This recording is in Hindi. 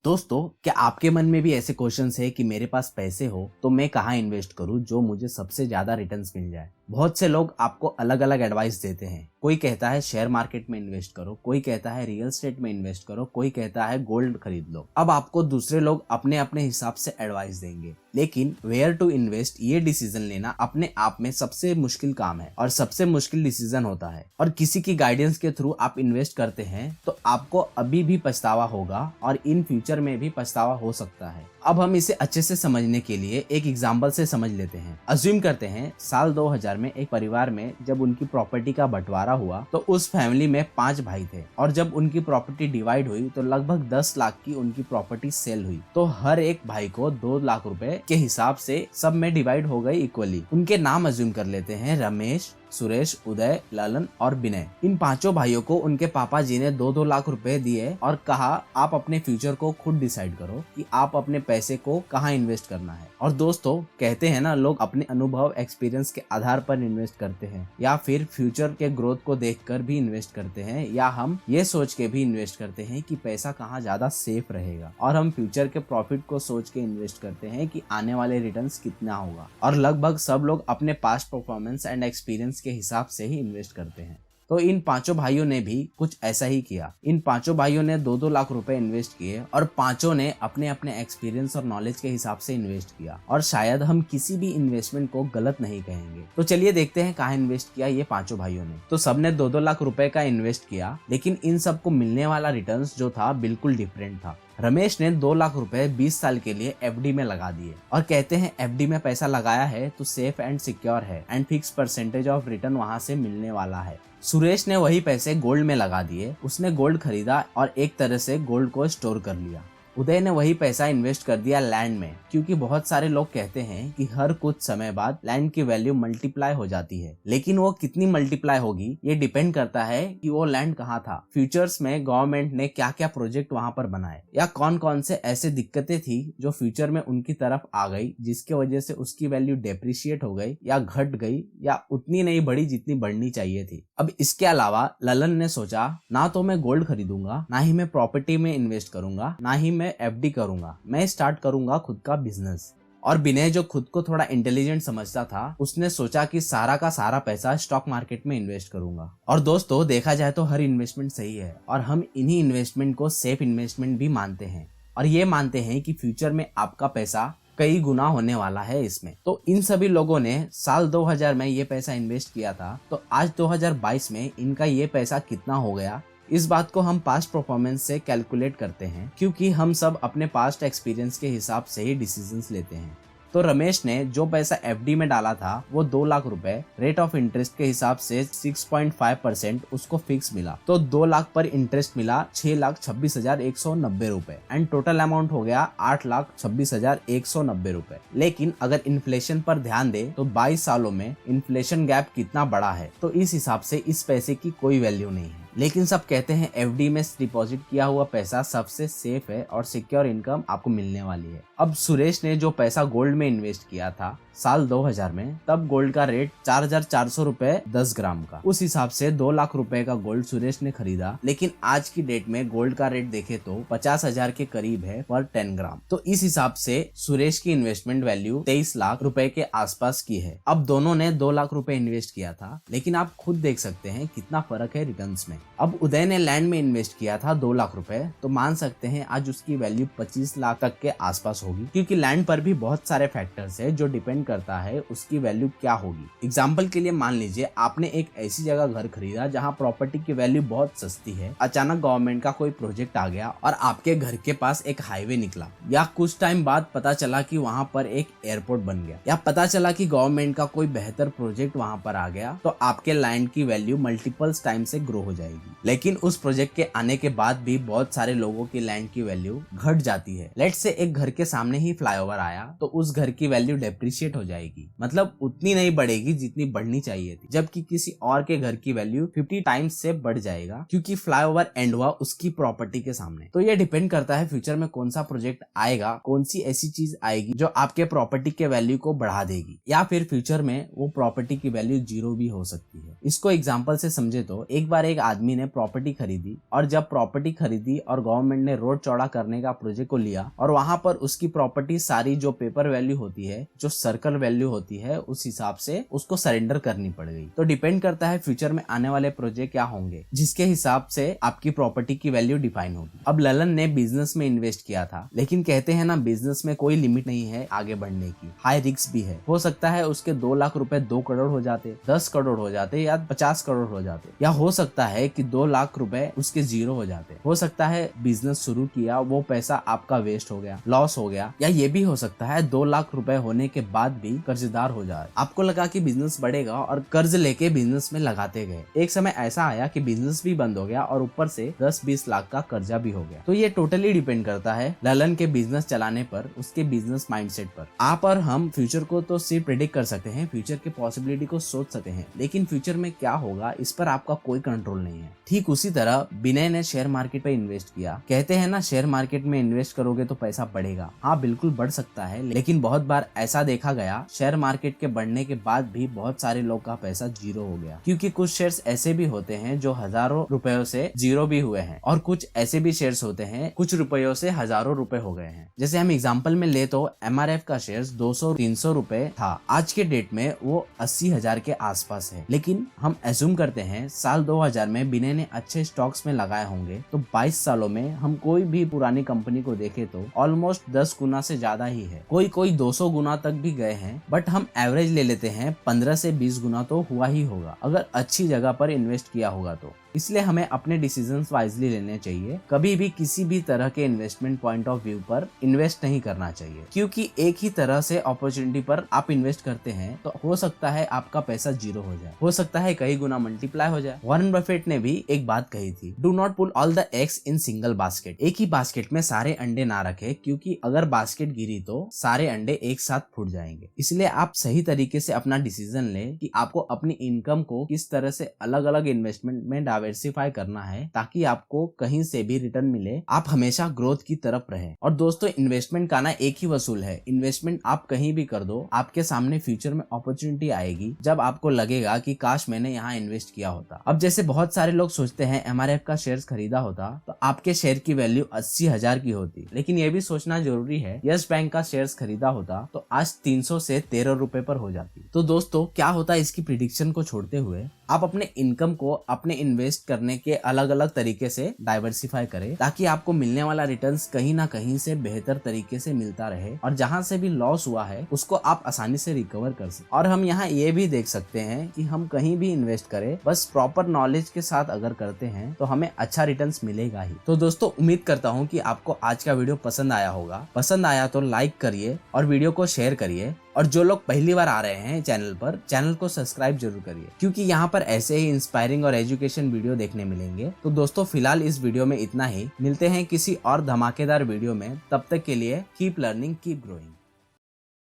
दोस्तों, क्या आपके मन में भी ऐसे क्वेश्चंस है कि मेरे पास पैसे हो तो मैं कहाँ इन्वेस्ट करूँ जो मुझे सबसे ज्यादा रिटर्न्स मिल जाए। बहुत से लोग आपको अलग अलग एडवाइस देते हैं। कोई कहता है शेयर मार्केट में इन्वेस्ट करो, कोई कहता है रियल एस्टेट में इन्वेस्ट करो, कोई कहता है गोल्ड खरीद लो। अब आपको दूसरे लोग अपने अपने हिसाब से एडवाइस देंगे, लेकिन वेयर टू इन्वेस्ट ये डिसीजन लेना अपने आप में सबसे मुश्किल काम है और सबसे मुश्किल डिसीजन होता है। और किसी की गाइडेंस के थ्रू आप इन्वेस्ट करते हैं तो आपको अभी भी पछतावा होगा और इन फ्यूचर में भी पछतावा हो सकता है। अब हम इसे अच्छे से समझने के लिए एक एग्जाम्पल से समझ लेते हैं। अज्यूम करते हैं साल 2000 में एक परिवार में जब उनकी प्रॉपर्टी का बंटवारा हुआ तो उस फैमिली में 5 भाई थे और जब उनकी प्रॉपर्टी डिवाइड हुई तो लगभग 10 लाख की उनकी प्रॉपर्टी सेल हुई। तो हर एक भाई को 2 लाख रुपए के हिसाब से सब में डिवाइड हो गई इक्वली। उनके नाम अज्यूम कर लेते हैं, रमेश, सुरेश, उदय, ललन और विनय। इन 5 भाइयों को उनके पापा जी ने 2-2 लाख रुपए दिए और कहा आप अपने फ्यूचर को खुद डिसाइड करो कि आप अपने पैसे को कहाँ इन्वेस्ट करना है। और दोस्तों, कहते हैं ना, लोग अपने अनुभव एक्सपीरियंस के आधार पर इन्वेस्ट करते हैं या फिर फ्यूचर के ग्रोथ को देखकर भी इन्वेस्ट करते हैं, या हम ये सोच के भी इन्वेस्ट करते हैं कि पैसा कहाँ ज्यादा सेफ रहेगा, और हम फ्यूचर के प्रॉफिट को सोच के इन्वेस्ट करते हैं कि आने वाले रिटर्न्स कितना होगा। और लगभग सब लोग अपने पास्ट परफॉर्मेंस एंड एक्सपीरियंस के हिसाब से ही इन्वेस्ट करते हैं। तो इन 5 भाइयों ने भी कुछ ऐसा ही किया। इन 5 भाइयों ने 2-2 लाख रुपए इन्वेस्ट किए और 5 ने अपने अपने एक्सपीरियंस और नॉलेज के हिसाब से इन्वेस्ट किया। और शायद हम किसी भी इन्वेस्टमेंट को गलत नहीं कहेंगे। तो चलिए देखते हैं कहाँ इन्वेस्ट किया ये 5 भाइयों ने। तो सबने 2-2 लाख रुपए का इन्वेस्ट किया, लेकिन इन सबको मिलने वाला रिटर्न्स जो था बिल्कुल डिफरेंट था। रमेश ने 2 लाख रुपए 20 साल के लिए एफडी में लगा दिए और कहते हैं एफडी में पैसा लगाया है तो सेफ एंड सिक्योर है and fix percentage of return वहां से मिलने वाला है। सुरेश ने वही पैसे गोल्ड में लगा दिए। उसने गोल्ड खरीदा और एक तरह से गोल्ड को स्टोर कर लिया। उदय ने वही पैसा इन्वेस्ट कर दिया लैंड में, क्योंकि बहुत सारे लोग कहते हैं कि हर कुछ समय बाद लैंड की वैल्यू मल्टीप्लाई हो जाती है, लेकिन वो कितनी मल्टीप्लाई होगी ये डिपेंड करता है कि वो लैंड कहाँ था, फ्यूचर्स में गवर्नमेंट ने क्या क्या प्रोजेक्ट वहां पर बनाए, या कौन कौन से ऐसे दिक्कतें थी जो फ्यूचर में उनकी तरफ आ गई जिसके वजह से उसकी वैल्यू डेप्रिशिएट हो गई या घट गई या उतनी नहीं बढ़ी जितनी बढ़नी चाहिए थी। अब इसके अलावा ललन ने सोचा ना तो मैं गोल्ड खरीदूंगा, ना ही मैं प्रॉपर्टी में इन्वेस्ट करूंगा, ना ही मैं एफडी करूंगा, मैं स्टार्ट करूंगा खुद का बिजनेस। और विनय जो खुद को थोड़ा इंटेलिजेंट समझता था, उसने सोचा कि सारा का सारा पैसा स्टॉक मार्केट में इन्वेस्ट करूंगा। और दोस्तों, देखा जाए तो हर इन्वेस्टमेंट सही है और हम इन्हीं इन्वेस्टमेंट को सेफ इन्वेस्टमेंट भी मानते हैं और ये मानते हैं कि फ्यूचर में आपका पैसा कई गुना होने वाला है इसमें। तो इन सभी लोगों ने साल 2000 में ये पैसा इन्वेस्ट किया था, तो आज 2022 में इनका ये पैसा कितना हो गया, इस बात को हम पास्ट परफॉर्मेंस से कैलकुलेट करते हैं, क्योंकि हम सब अपने पास्ट एक्सपीरियंस के हिसाब से ही डिसीजंस लेते हैं। तो रमेश ने जो पैसा एफडी में डाला था वो 2 लाख रुपए रेट ऑफ इंटरेस्ट के हिसाब से 6.5% उसको फिक्स मिला। तो 2 लाख पर इंटरेस्ट मिला 6,26,190 रुपए एंड टोटल अमाउंट हो गया 8,26,190 रुपए। लेकिन अगर इन्फ्लेशन पर ध्यान दे तो 22 सालों में इन्फ्लेशन गैप कितना बड़ा है, तो इस हिसाब से इस पैसे की कोई वैल्यू नहीं है। लेकिन सब कहते हैं एफडी में डिपॉजिट किया हुआ पैसा सबसे सेफ है और सिक्योर इनकम आपको मिलने वाली है। अब सुरेश ने जो पैसा गोल्ड में इन्वेस्ट किया था साल 2000 में, तब गोल्ड का रेट 4,400 रुपए 10 ग्राम का, उस हिसाब से 2 लाख रुपए का गोल्ड सुरेश ने खरीदा। लेकिन आज की डेट में गोल्ड का रेट देखे तो 50,000 के करीब है पर 10 ग्राम। तो इस हिसाब से सुरेश की इन्वेस्टमेंट वैल्यू 23 लाख रुपए के आसपास की है। अब दोनों ने 2 लाख रुपए इन्वेस्ट किया था, लेकिन आप खुद देख सकते हैं कितना फर्क है रिटर्न्स में। अब उदय ने लैंड में इन्वेस्ट किया था 2 लाख रुपए, तो मान सकते हैं आज उसकी वैल्यू 25 लाख तक के आसपास होगी, क्योंकि लैंड पर भी बहुत सारे फैक्टर्स है जो डिपेंड करता है उसकी वैल्यू क्या होगी। एग्जाम्पल के लिए मान लीजिए आपने एक ऐसी जगह घर खरीदा जहां प्रॉपर्टी की वैल्यू बहुत सस्ती है, अचानक गवर्नमेंट का कोई प्रोजेक्ट आ गया और आपके घर के पास एक हाईवे निकला, या कुछ टाइम बाद पता चला कि वहां पर एक एयरपोर्ट बन गया, या पता चला कि गवर्नमेंट का कोई बेहतर प्रोजेक्ट वहां पर आ गया, तो आपके लैंड की वैल्यू मल्टीपल्स टाइम से ग्रो हो जाएगी। लेकिन उस प्रोजेक्ट के आने के बाद भी बहुत सारे लोगों की लैंड की वैल्यू घट जाती है। लेट्स से एक घर के सामने ही फ्लाईओवर आया तो उस घर की वैल्यू डेप्रिशिएट हो जाएगी, मतलब उतनी नहीं बढ़ेगी जितनी बढ़नी चाहिए थी, जबकि किसी और के घर की वैल्यू 50 टाइम्स से बढ़ जाएगा, क्योंकि फ्लाईओवर एंड हुआ उसकी प्रॉपर्टी के सामने। तो ये डिपेंड करता है फ्यूचर में कौन सा प्रोजेक्ट आएगा, कौन सी ऐसी चीज आएगी जो आपके प्रॉपर्टी के वैल्यू को बढ़ा देगी, या फिर फ्यूचर में वो प्रॉपर्टी की वैल्यू 0 भी हो सकती है। इसको एग्जाम्पल से समझे तो एक बार एक आदमी आदमी ने प्रॉपर्टी खरीदी, और जब प्रॉपर्टी खरीदी और गवर्नमेंट ने रोड चौड़ा करने का प्रोजेक्ट को लिया और वहां पर उसकी प्रॉपर्टी सारी जो पेपर वैल्यू होती है, जो सर्कल वैल्यू होती है, उस हिसाब से उसको सरेंडर करनी पड़ गई। तो डिपेंड करता है फ्यूचर में आने वाले प्रोजेक्ट क्या होंगे, जिसके हिसाब से आपकी प्रॉपर्टी की वैल्यू डिफाइन होगी। अब ललन ने बिजनेस में इन्वेस्ट किया था, लेकिन कहते हैं ना, बिजनेस में कोई लिमिट नहीं है आगे बढ़ने की, हाई रिस्क भी है। हो सकता है उसके 2 लाख रुपए 2 करोड़ हो जाते, 10 करोड़ हो जाते, या 50 करोड़ हो जाते, या हो सकता है कि 2 लाख रुपए उसके 0 हो जाते। हो सकता है बिजनेस शुरू किया, वो पैसा आपका वेस्ट हो गया, लॉस हो गया, या ये भी हो सकता है 2 लाख रुपए होने के बाद भी कर्जदार हो जाए। आपको लगा कि बिजनेस बढ़ेगा और कर्ज लेके बिजनेस में लगाते गए। एक समय ऐसा आया कि बिजनेस भी बंद हो गया और ऊपर से 10-20 लाख का कर्जा भी हो गया। तो ये टोटली डिपेंड करता है ललन के बिजनेस चलाने पर, उसके बिजनेस माइंडसेट पर। आप और हम फ्यूचर को तो सिर्फ प्रेडिक्ट कर सकते हैं, फ्यूचर के पॉसिबिलिटी को सोच सकते हैं, लेकिन फ्यूचर में क्या होगा इस पर आपका कोई कंट्रोल नहीं है। ठीक उसी तरह विनय ने शेयर मार्केट पे इन्वेस्ट किया। कहते हैं ना, शेयर मार्केट में इन्वेस्ट करोगे तो पैसा बढ़ेगा। हाँ, बिल्कुल बढ़ सकता है, लेकिन बहुत बार ऐसा देखा गया शेयर मार्केट के बढ़ने के बाद भी बहुत सारे लोग का पैसा 0 हो गया, क्योंकि कुछ शेयर्स ऐसे भी होते हैं जो हजारों रुपयों से 0 भी हुए हैं, और कुछ ऐसे भी शेयर्स होते हैं कुछ रुपयों से हजारों रुपए हो गए हैं। जैसे हम एग्जांपल में ले तो MRF का शेयर्स 200-300 रुपए था, आज के डेट में वो 80,000 के आसपास है। लेकिन हम एज्यूम करते हैं साल 2000 में विनय ने अच्छे स्टॉक्स में लगाए होंगे, तो 22 सालों में हम कोई भी पुरानी कंपनी को देखे तो ऑलमोस्ट 10 गुना से ज्यादा ही है, कोई 200 गुना तक भी गए हैं, बट हम एवरेज ले लेते हैं 15 से 20 गुना तो हुआ ही होगा अगर अच्छी जगह पर इन्वेस्ट किया होगा तो। इसलिए हमें अपने डिसीजंस वाइजली लेने चाहिए, कभी भी किसी भी तरह के इन्वेस्टमेंट पॉइंट ऑफ व्यू पर इन्वेस्ट नहीं करना चाहिए, क्योंकि एक ही तरह से अपॉर्चुनिटी पर आप इन्वेस्ट करते हैं तो हो सकता है आपका पैसा 0 हो जाए, हो सकता है कई गुना मल्टीप्लाई हो जाए। वॉरेन बफेट ने भी एक बात कही थी, do not put all the eggs in single basket. एक ही बास्केट में सारे अंडे ना रखे, क्योंकि अगर बास्केट गिरी तो सारे अंडे एक साथ फूट जाएंगे। इसलिए आप सही तरीके से अपना डिसीजन लें कि आपको अपनी इनकम को किस तरह से अलग अलग इन्वेस्टमेंट में डाइवर्सिफाई करना है, ताकि आपको कहीं से भी रिटर्न मिले, आप हमेशा ग्रोथ की तरफ रहे। और दोस्तों, इन्वेस्टमेंट का ना एक ही वसूल है, इन्वेस्टमेंट आप कहीं भी कर दो, आपके सामने फ्यूचर में अपॉर्चुनिटी आएगी जब आपको लगेगा कि काश मैंने यहाँ इन्वेस्ट किया होता। अब जैसे बहुत सारे लोग सोचते हैं MRF का शेयर खरीदा होता तो आपके शेयर की वैल्यू 80,000 की होती, लेकिन ये भी सोचना जरूरी है, यस बैंक का शेयर खरीदा होता तो आज 300 से 13 रुपए पर हो जाती। तो दोस्तों, क्या होता है, इसकी प्रिडिक्शन को छोड़ते हुए आप अपने इनकम को अपने इन्वेस्ट करने के अलग अलग तरीके से डाइवर्सिफाई करें, ताकि आपको मिलने वाला रिटर्न्स कहीं ना कहीं से बेहतर तरीके से मिलता रहे, और जहां से भी लॉस हुआ है उसको आप आसानी से रिकवर कर सकें। और हम यहाँ ये भी देख सकते हैं कि हम कहीं भी इन्वेस्ट करें, बस प्रॉपर नॉलेज के साथ अगर करते हैं तो हमें अच्छा रिटर्न्स मिलेगा ही। तो दोस्तों, उम्मीद करता हूँ कि आपको आज का वीडियो पसंद आया होगा। पसंद आया तो लाइक करिए और वीडियो को शेयर करिए, और जो लोग पहली बार आ रहे हैं चैनल पर, चैनल को सब्सक्राइब जरूर करिए, क्योंकि यहाँ पर ऐसे ही इंस्पायरिंग और एजुकेशन वीडियो देखने मिलेंगे। तो दोस्तों, फिलहाल इस वीडियो में इतना ही, मिलते हैं किसी और धमाकेदार वीडियो में, तब तक के लिए कीप लर्निंग कीप ग्रोइंग।